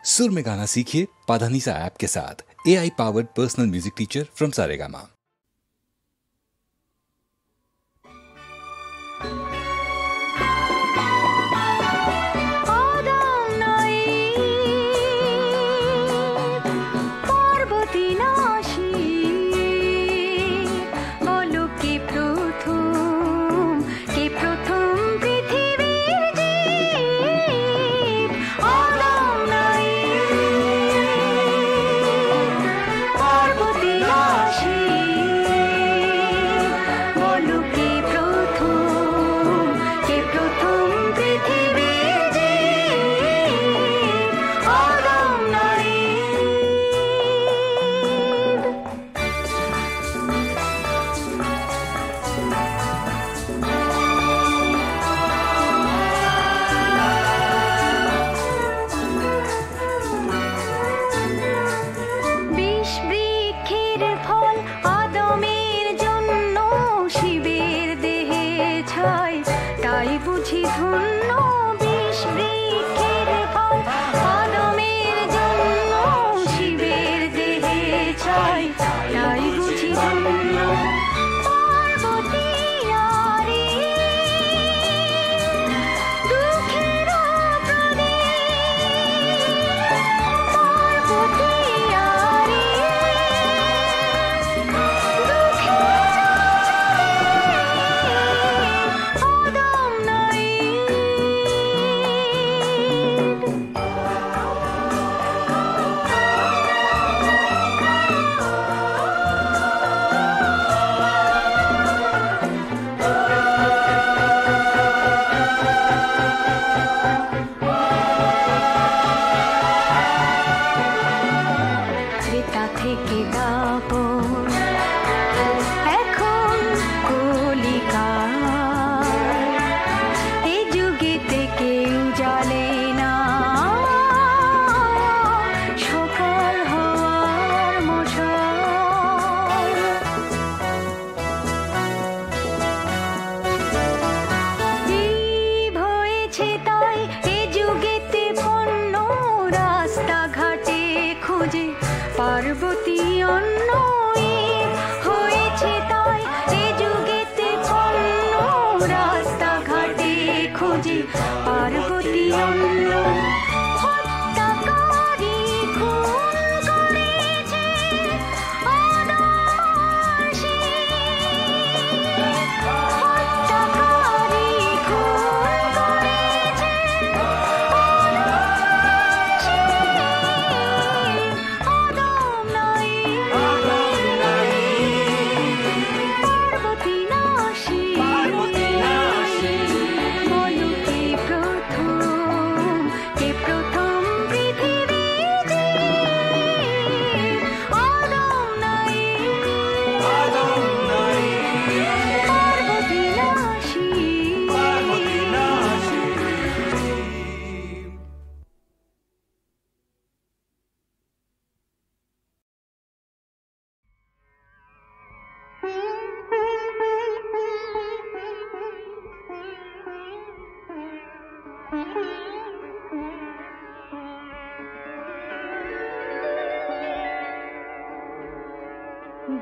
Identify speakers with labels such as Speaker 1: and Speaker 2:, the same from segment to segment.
Speaker 1: सुर में गाना सीखिए पाधानीसा ऐप के साथ। AI powered personal music teacher from Saregama.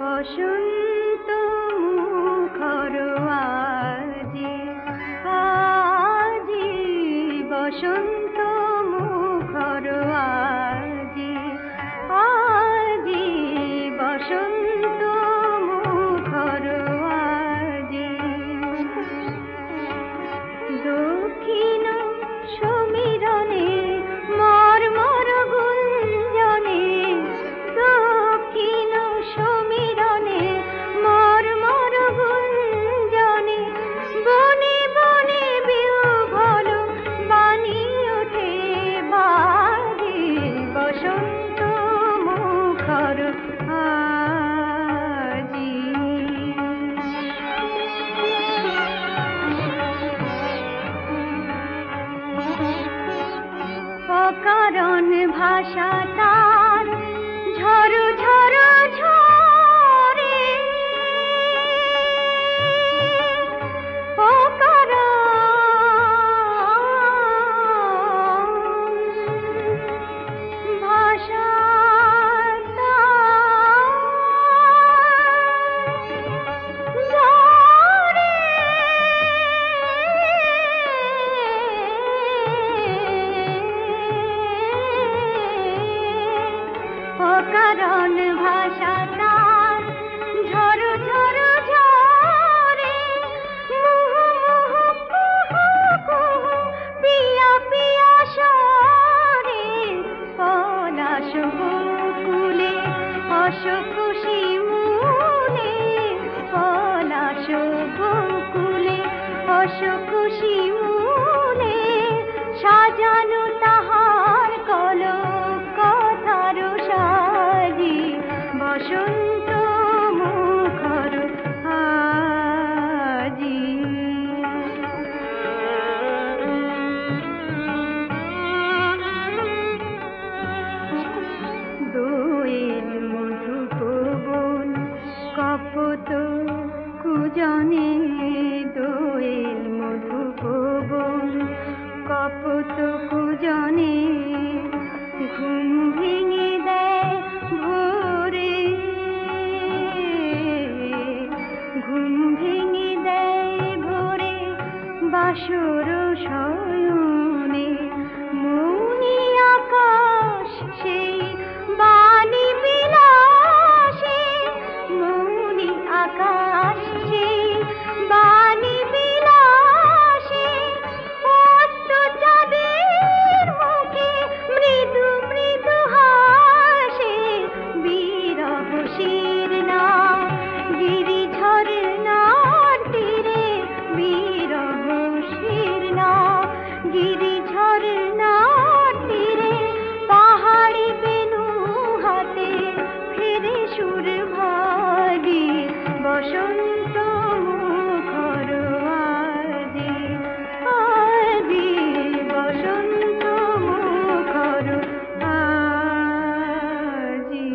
Speaker 2: বসন্ত মুখর আজি আজি বসন্ত মুখর আজি আজি বসন্ত মুখর আজি দক্ষিণ সমীরণে মর্মর গুঞ্জনে দক্ষিণ সমীরণে মর্মর গুঞ্জনে বনে বনে বিহ্বল বাণী ওঠে বাজে বসন্ত মুখর আজি অকারণ ভাষা তার ঝড় ঝড় ঝরে অকারণ অকারণ ভাষা তার ঝরো ঝরো ঝরে মুহু মুহু কুহু কুহু পিয়া পিয়া স্বরে পলাশ বকুলে অশোক শিমুলে পলাশ বকুলে অশোক শিমুলে সাজানো তাহার কলক কথার সাজি বসন্ত মুখর আজি দোয়েল মধু পবন কপত কুজনে দোয়েল মধু পবন কপত কুজনে ঘুম ভেঙে দেয় ভোরে ঘুম ভেঙে দেয় ভোরে বাসর শয়নে মৌনি আকাশ সেই বাণী বিলাসে মৌনি আকাশ সেই বাণী বিলাসে অস্ত চাঁদের মুখে মৃদু মৃদু হাসে বিরহ শীর্ণা গিরি ঝরনার তীরে বিরহ শীর্ণা গিরি ঝরনার তীরে পাহাড়ি বেনু হাতে ফিরে সুর ভাগি বসন্ত মুখর আজি আজি বসন্ত মুখর আজি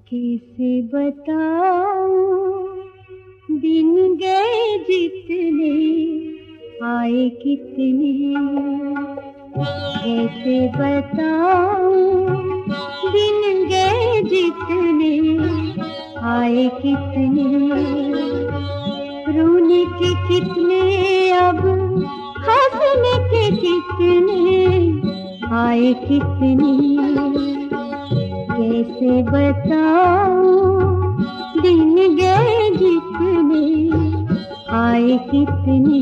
Speaker 2: कैसे बताऊं दिन गए जितने आए कितने कैसे बताऊं दिन गए जितने आए कितने रोने के कितने अब हंसने के कितने आए कितने कैसे बताऊं दिन गए जितने आए कितने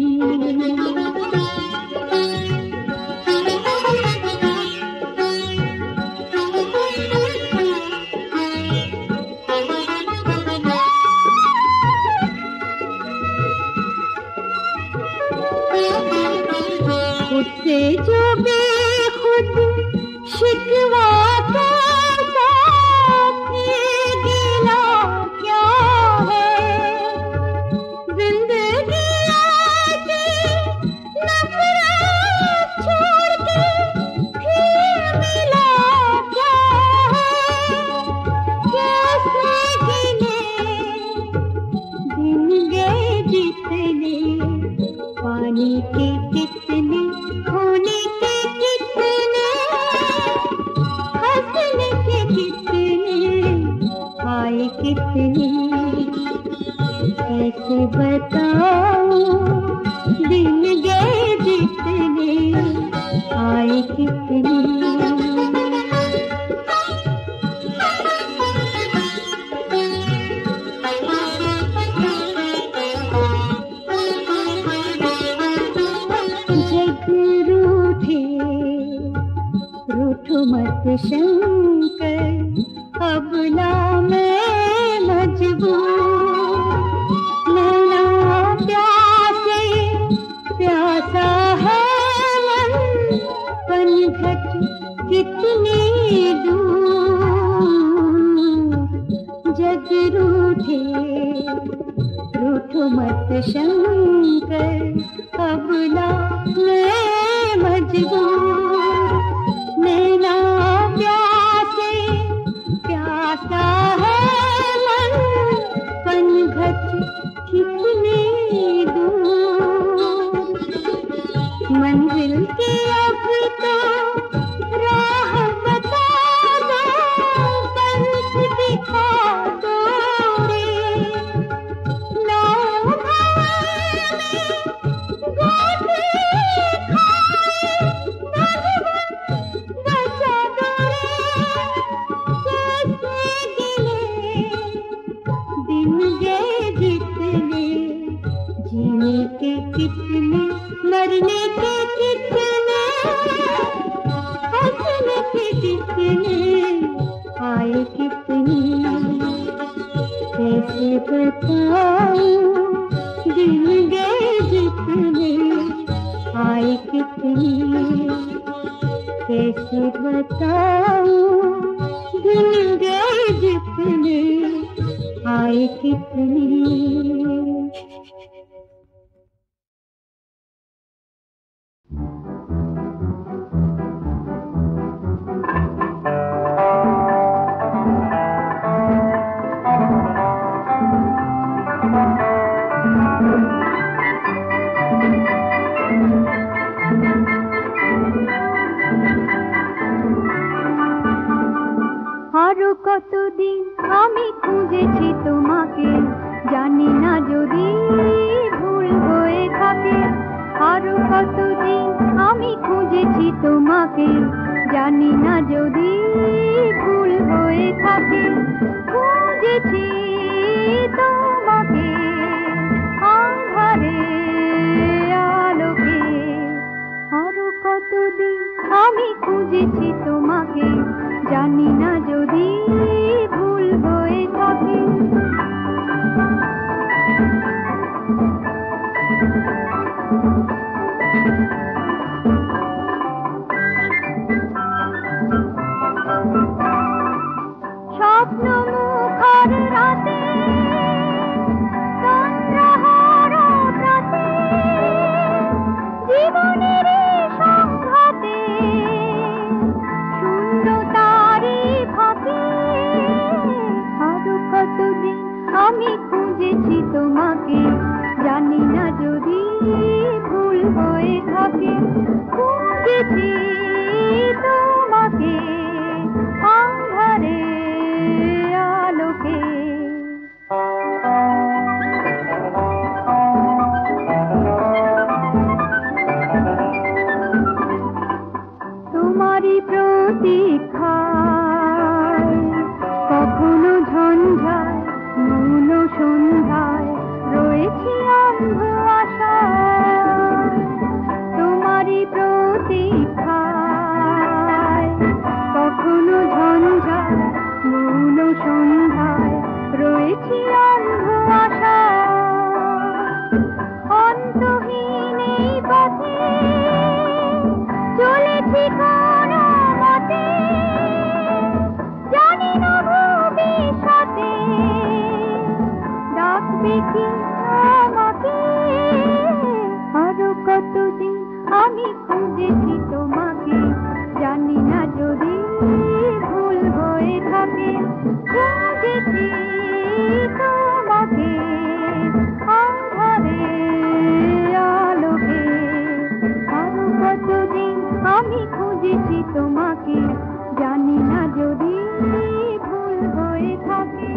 Speaker 2: खुद से जो बेखुद शिकवा करता ये गिला क्या है जिंदगी ऐसी नफरत छोड़ के फिर मिला क्या है कैसे गिने दिन गए जितने पानी के कितने खोने के कितने हंसने के कितने आए कितने कैसे बताऊं दिन गए जितने आए कितने मत शंकर अब ना मैं मजबूर नैना प्यासे प्यासा है मन पनघट कितनी दूर शंकर अब ना मैं मजबूर, नैना प्यासे प्यासा है मन, पनघट कितनी दूर, मंजिल की अब तो राह बता दो, पंथ दिखा दो रे, नाव भंवर में गोते खाए, बचा दो रे, कैसे गिने दिन गए जितने, जीने के कितने, मरने के कितने, हंसने के कितने, आए कितने, कैसे बताऊं दिन गए जितने, आए कितने, कैसे बताऊं दिन गए जितने, आए कितने।
Speaker 3: আরো কতদিন আমি খুঁজেছি তোমাকে, জানি না যদি ভুল হয়ে থাকে। আরো কতদিন আমি খুঁজেছি তোমাকে, জানি না যদি ভুল হয়ে থাকে। খুঁজেছি তোমাকে আঁধারে আলোকে, আরো কতদিন আমি খুঁজেছি তোমাকে, জানি না যদি ভুল হয়ে থাকে। স্বপ্ন মুখর রাতে, চন্দ্রহারা রাতে, জীবনের সংঘাতে, শূন্যতারে ফাঁকে, আরো কতদিন আমি খুঁজেছি তোমাকে, জানি না যদি ভুল হয়ে থাকে। খুঁজেছি তোমাকে আঁধারে আলোকে। তোমারই প্রতীক্ষায় কখনো ঝঞ্ঝায়, মৌন সন্ধ্যায় রয়েছি অন্ধ আশায়। তোমারই প্রতীক্ষায় কখনো ঝঞ্ঝায়, মৌন সন্ধ্যায় রয়েছি অন্ধ আশায়। অন্তহীন এই পথে চলেছি কোনো মতে, জানি না ভবিষ্যতে ডাকবে কি আমাকে। আরো কতদিন আমি খুঁজেছি তোমাকে, জানি না যদি ভুল হয়ে থাকে। খুঁজেছি তোমাকে আঁধারে আলোকে, আরো কতদিন আমি খুঁজেছি তোমাকে, জানি না যদি ভুল হয়ে থাকে।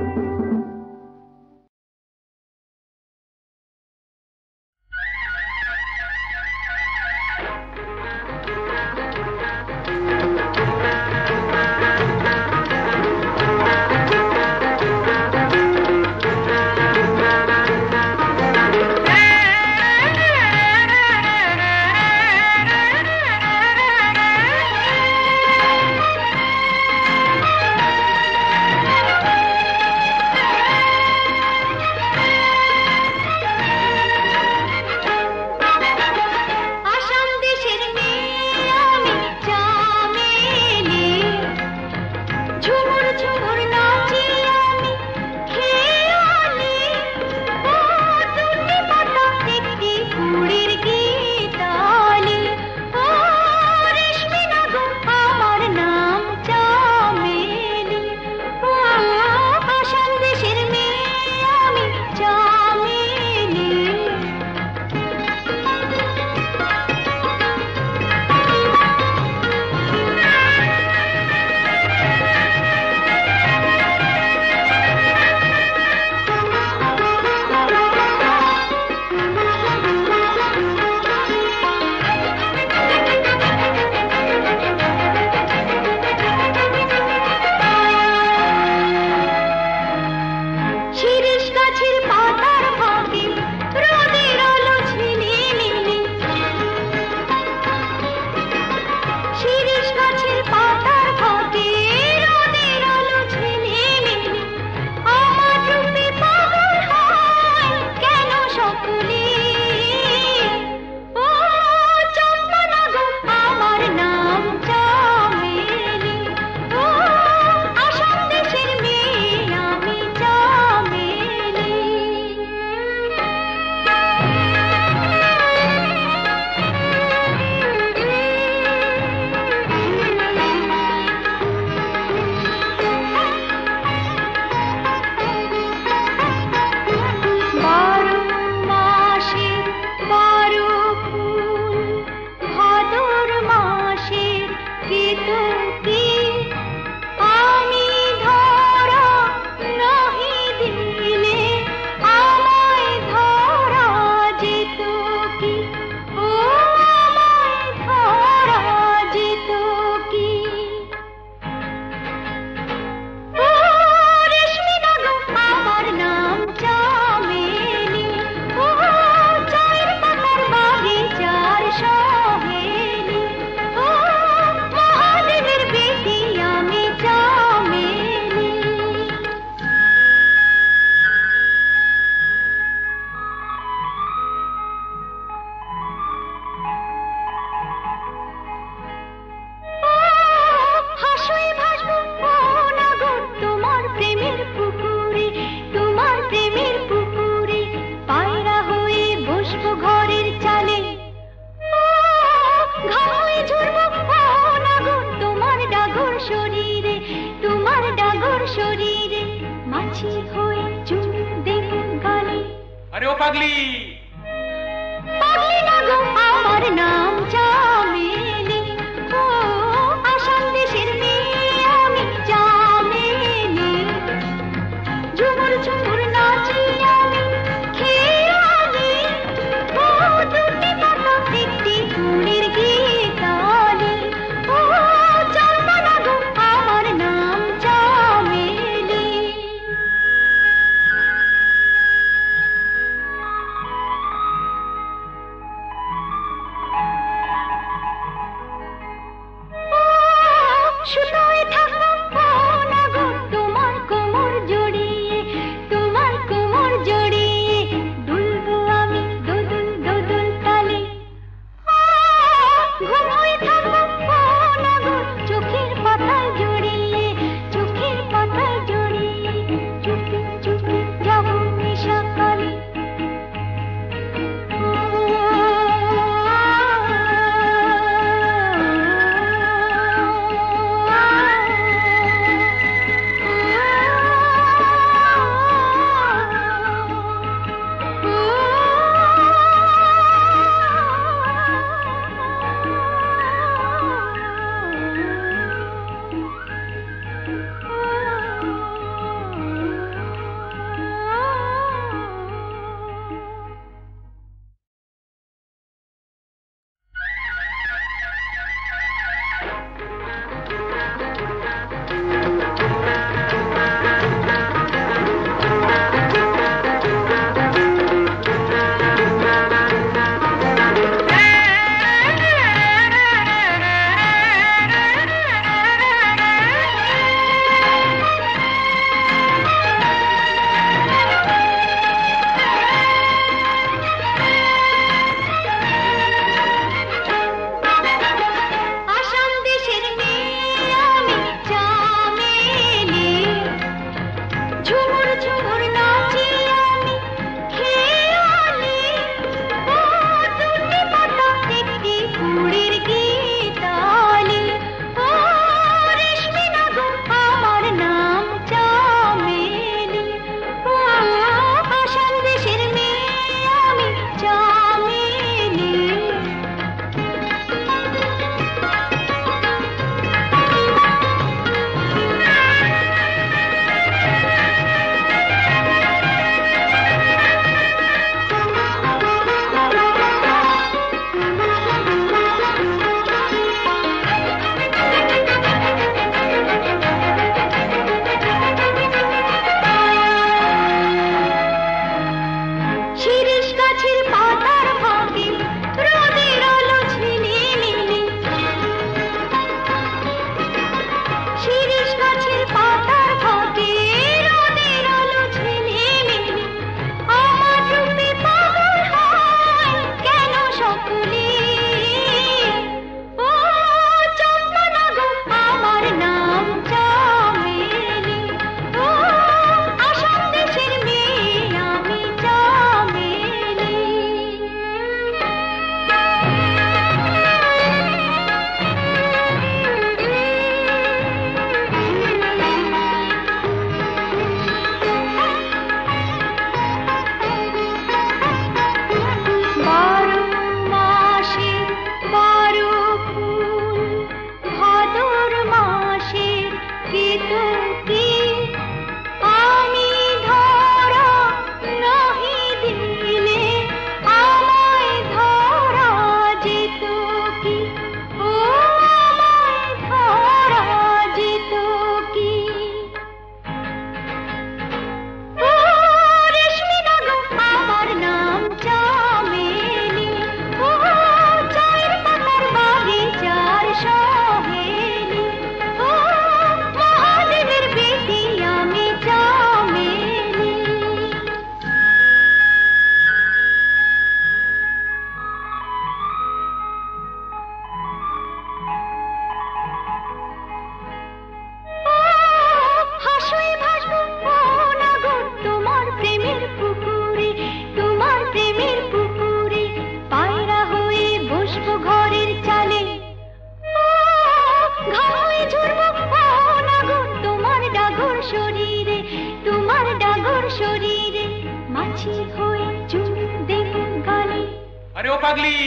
Speaker 4: পাগলি।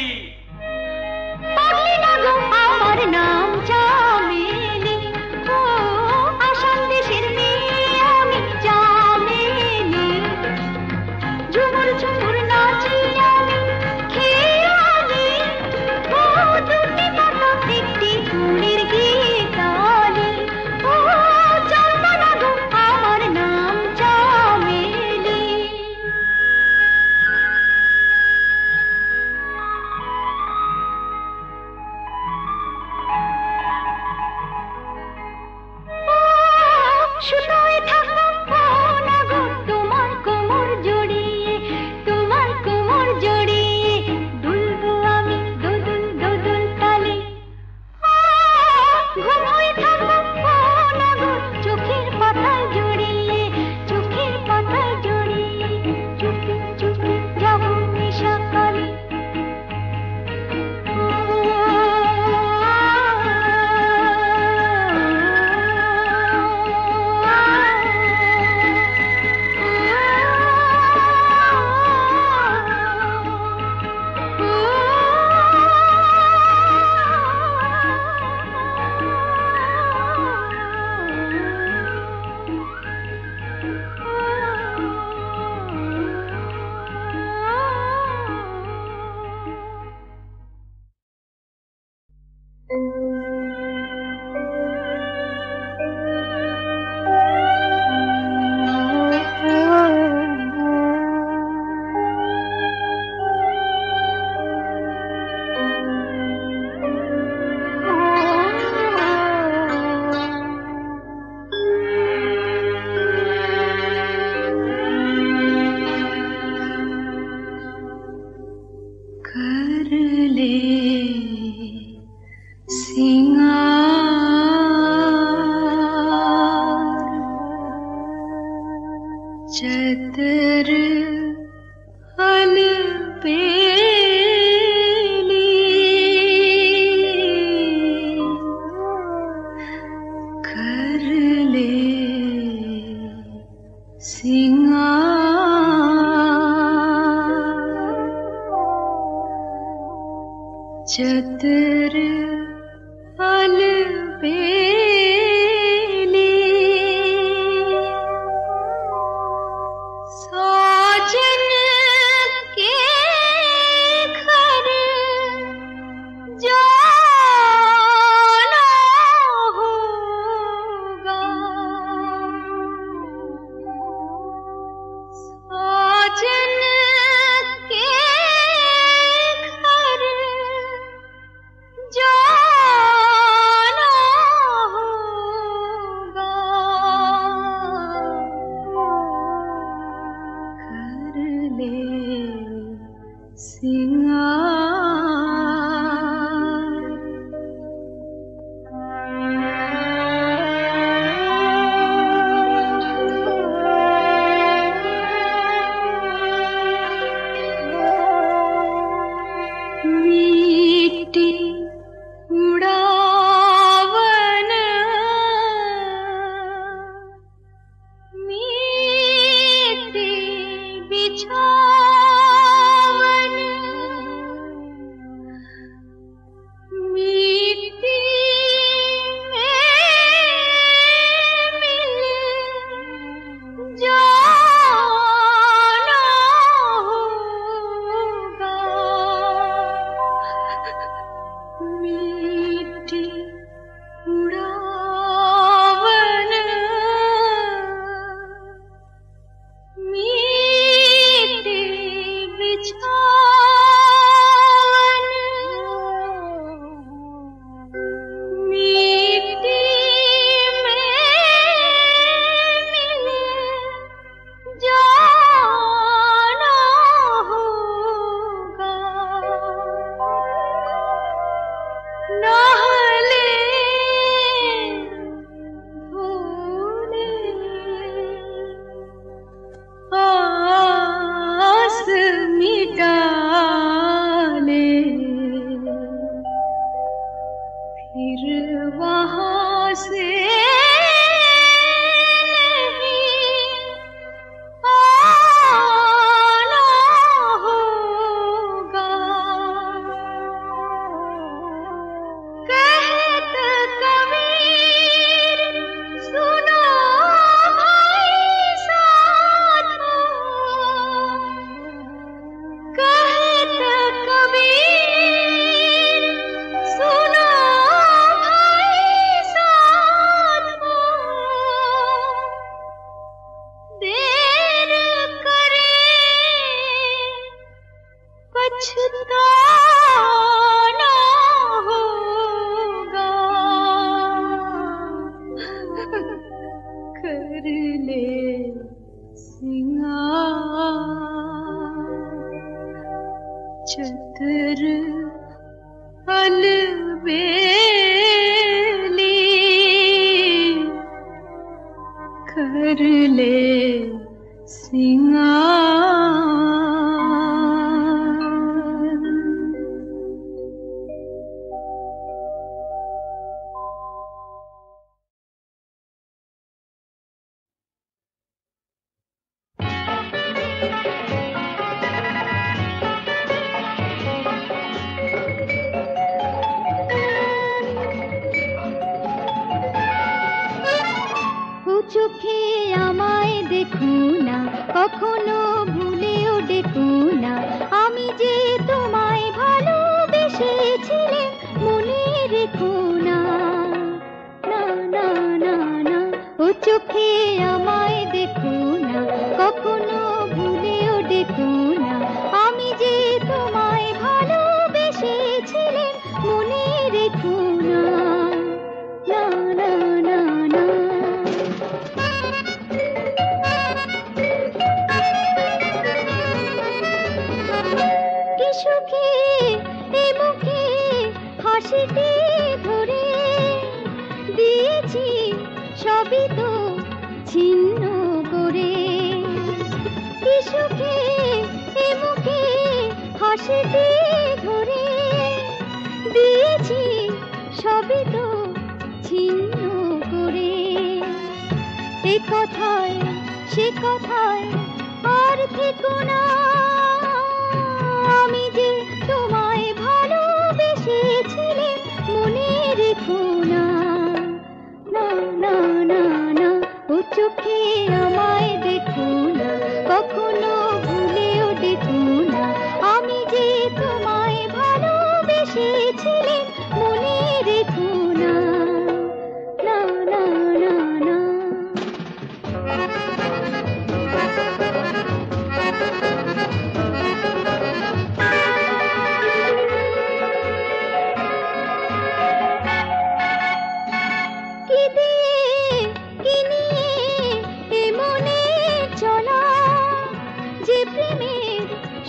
Speaker 3: পাগলি না গো আমার নাম চামেলি, ও আসাম দেশের মেয়ে আমি চামেলি। ঝুমুর ঝুমুর নাচি আমি খেয়ালি, ও দুটি পাতা একটি ফুলের গীতালি। ও চন্দনা গো আমার নাম চামেলি। শুধুই থাকবো না গো তোমার কোমর জড়িয়ে, তোমার কোমর জড়িয়ে দুলবো আমি দোদুল দোদুল তালে। ঘুমোই থাকবো না গো চোখের পাতায় জড়িয়ে, চোখের পাতায় জড়িয়ে চুপি চুপি যাবো নিশাকালে। चतर हल पेली कर ले सिंगार चतर हल पेली साजन के घर जाना होगा, साजन के घर जाना होगा, कर ले सिंगार। मीठी उड़ावन मीठी बिछावन मीठी में मिल जाना होगा, मीठी उड़ावन मीठी बिछावन मीठी में मिल जाना होगा, नहले भूले आस मिटा ले, फिर वहाँ से नहीं आना होगा। করলে সিঙ্গার। চোখে আমায় দেখো না, কখনো ভুলেও ডেকো না, আমি যে তোমায় ভালোবেসেছিলাম মনে রেখো না। না না না না, ও চোখে আমায় দেখো না, কখনো ভুলেও ডেকো না, আমি যে তোমায় ভালোবেসেছিলাম মনে রেখো না। না না না না, সুখে এ মুখে হাসিতে ধরে দিয়েছি সবই তো ছিন্ন করে। কি সুখে এ মুখে হাসিতে ধরে দিয়েছি সবই তো ছিন্ন করে। এ কথায় সে কথায় আর থেকো না, আমি যে তোমায় ভালোবেসেছিলাম মনে রেখো না। না না না না, ও চোখে আমায় দেখো না, কখনো ভুলেও ডেকো না, আমি যে তোমায় ভালোবেসেছিলাম মনে রেখো না। না না না না,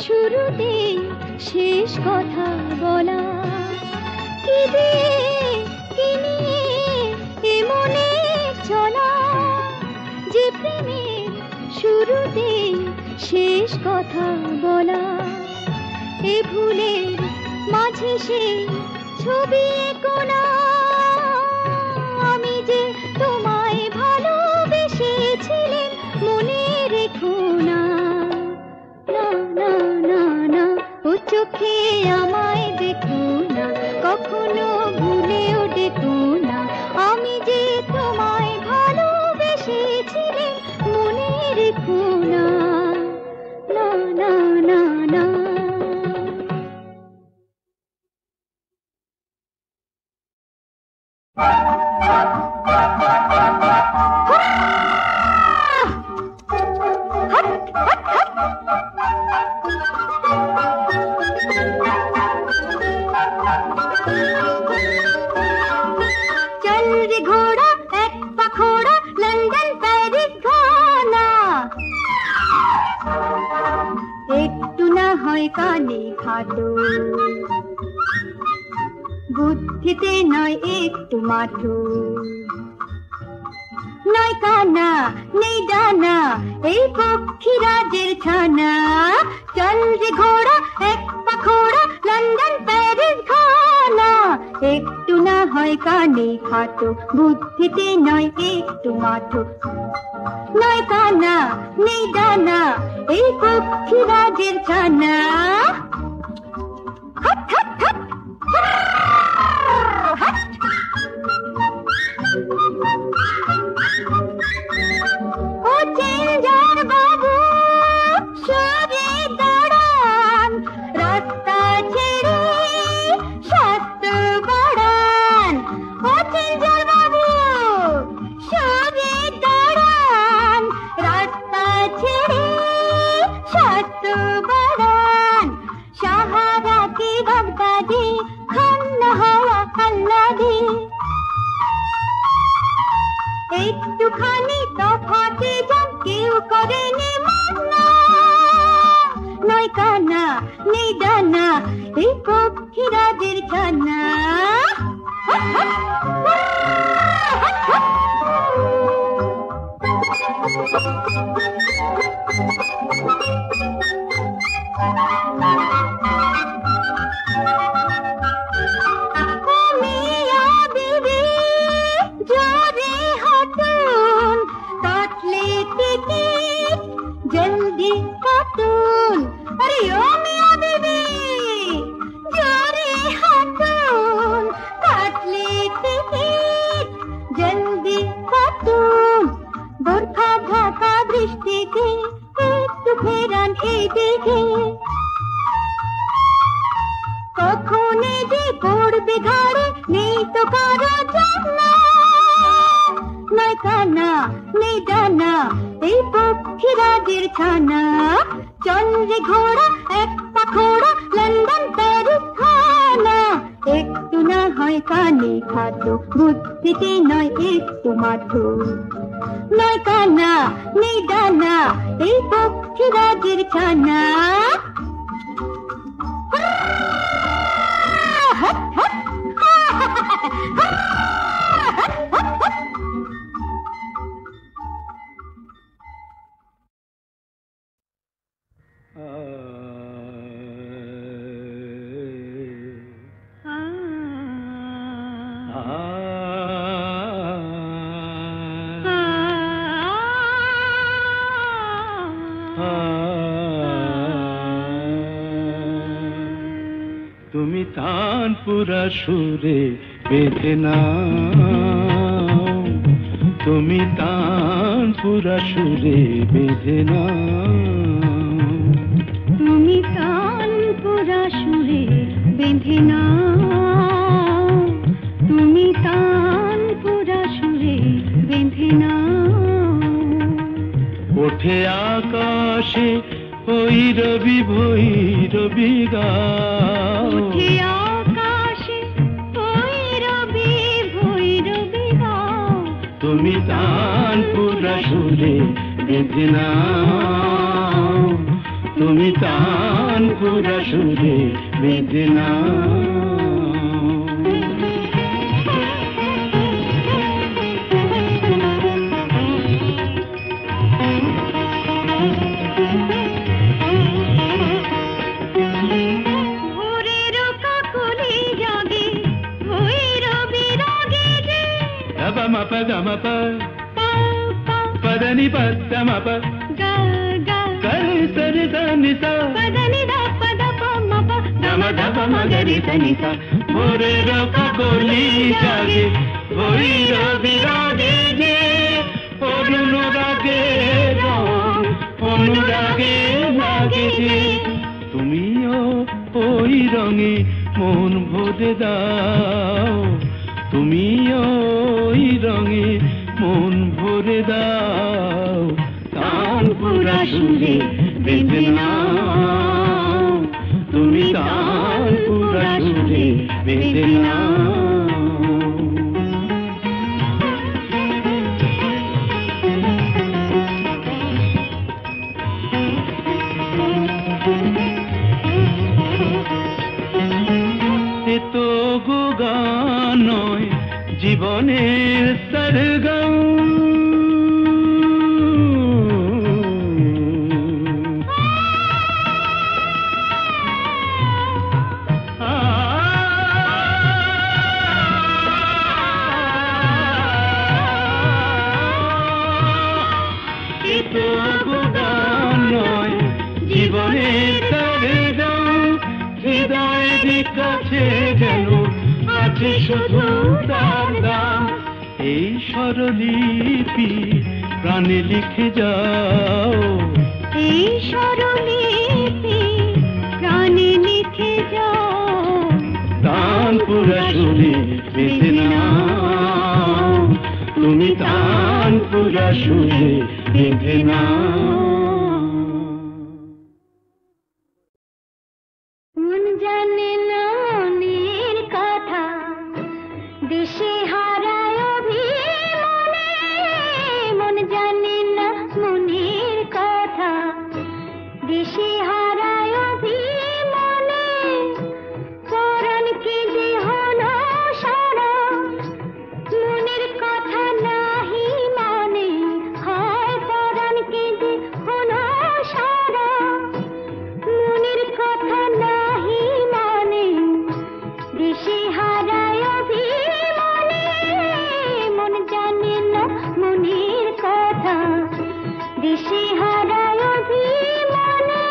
Speaker 3: শুরুতে শেষ কথা বলা। কি দিয়ে কি নিয়ে এ মনে চলা, যে প্রেমের শুরুতে শেষ কথা বলা। এ ভুলের মাঝে সে ছবি কোনা, আমি যে তোমায় ভালোবেসেছিলাম মনে রেখো না। না না না না, ও চোখে আমায় দেখো না, কখনো ভুলেও ডেকো না, আমি যে তোমায় ভালোবেসেছিলাম মনে রেখো না। না না না না, चल रे घोड़ा एक पखोड़ा लंदन पेरिस घाना, একটু না হয় কানে খাটো, বুদ্ধিতে নয় একটু মাঠো। নয় কানা নেই ডানা, এই পক্ষীরাজের ছানা। চল রে ঘোড়া এক পাখোড়া লন্ডন প্যারিস ঘানা, একটু না হয় কানে খাটো, বুদ্ধিতে নয় একটু মাঠো। নয় কানা নেই ডানা, এই পক্ষীরাজের ছানা। হাট হাট হাট হাট, ও চেঞ্জার বাবু সরে দাঁড়ান, রাস্তা ছেড়ে স্বাস্থ্য বাড়ান। ও চেঞ্জার বাবু সরে দাঁড়ান, রাস্তা ছেড়ে স্বাস্থ্য বাড়ান। সাহারা কি বাগদাদি খান্না হাওয়া আল্লাদি, একটুখানি তফাতে যান কেউ করেনি মানা। নয় কানা নেই ডানা, এই পক্ষীরাজের ছানা।
Speaker 2: কানা নেই ডানা এই পক্ষীরাজের ছানা চন্দ্রে ঘোড়া এক পাখোড়া লন্ডন প্যারিস খানা একটু না হয় কানে খাটো বুদ্ধিতে নয় একটু মাথো নয় কানা নেই ডানা এই পক্ষীরাজের ছানা
Speaker 4: তুমি তানপুরা সুরে বেঁধে নাও তুমি তানপুরা সুরে বেঁধে নাও
Speaker 3: তুমি তানপুরা সুরে বেঁধে নাও তুমি তানপুরা সুরে বেঁধে নাও
Speaker 4: ওঠে আকাশে ভৈরবী ভৈরবী গাও
Speaker 3: ওঠে আকাশে ভৈরবী ভৈরবী গাও
Speaker 4: তুমি তানপুরা সুরে বেঁধে নাও তুমি তানপুরা সুরে বেঁধে নাও పదని పదమ కరి సరి దని స
Speaker 3: పదని ద పద పమ ప
Speaker 4: నమ ధమ మగరి సని స భోరే రక గోలి జాగే ভৈরবী রাগে যে অনুরাগে রং অনুরাগে লাগে যে তুমিও ওই রঙে মন ভরে দাও তুমিও ওই রঙে মন ভরে দাও তানপুরা সুরে বেঁধে নাও তুমি তানপুরা সুরে বেঁধে নাও এ তো গো গান নয় জীবনের সরগম জীবনের সরগম হৃদয়ের কাছে যেন আছে শুধু তার দাম এই স্বরলিপি প্রাণে লিখে যাও
Speaker 3: এই স্বরলিপি প্রাণে লিখে যাও
Speaker 4: তানপুরা সুরে বেঁধে নাও তুমি তানপুরা সুরে বেঁধে নাও
Speaker 3: মন জানে না মনের কথা দেশে হারায় অভিমানে মন জানে না মনের কথা দেশে হারায় অভিমানে পরাণকে যে হলো সারা মনের কথা নাহি মানে হয় পরাণকে যে হলো সারা মনের কথা নাহি মানে দেশে হারায় অভিমানে মন জানে না মনের কথা দেশে হারায় অভিমানে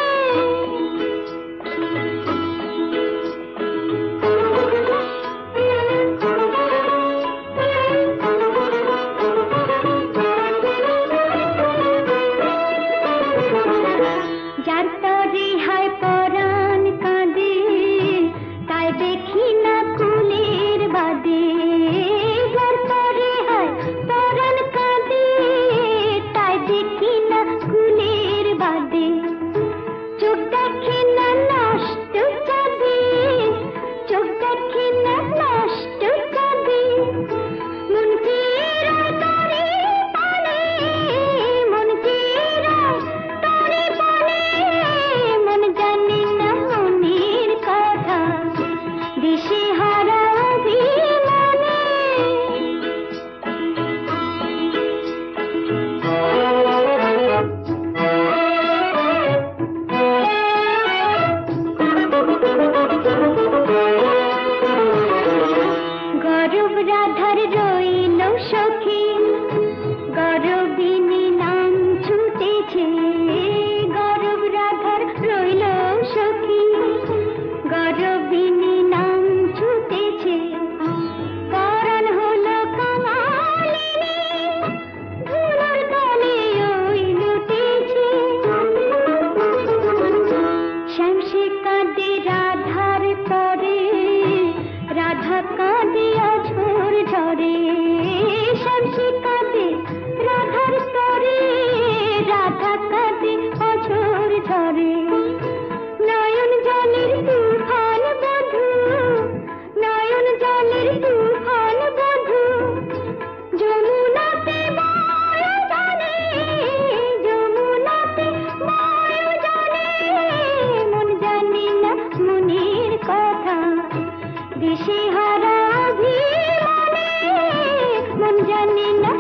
Speaker 3: যার তরে হয় পরাণ কাঁদে তাই দেখি না কুলের বাদে যার তরে হয় পরাণ কাঁদে
Speaker 2: জানি না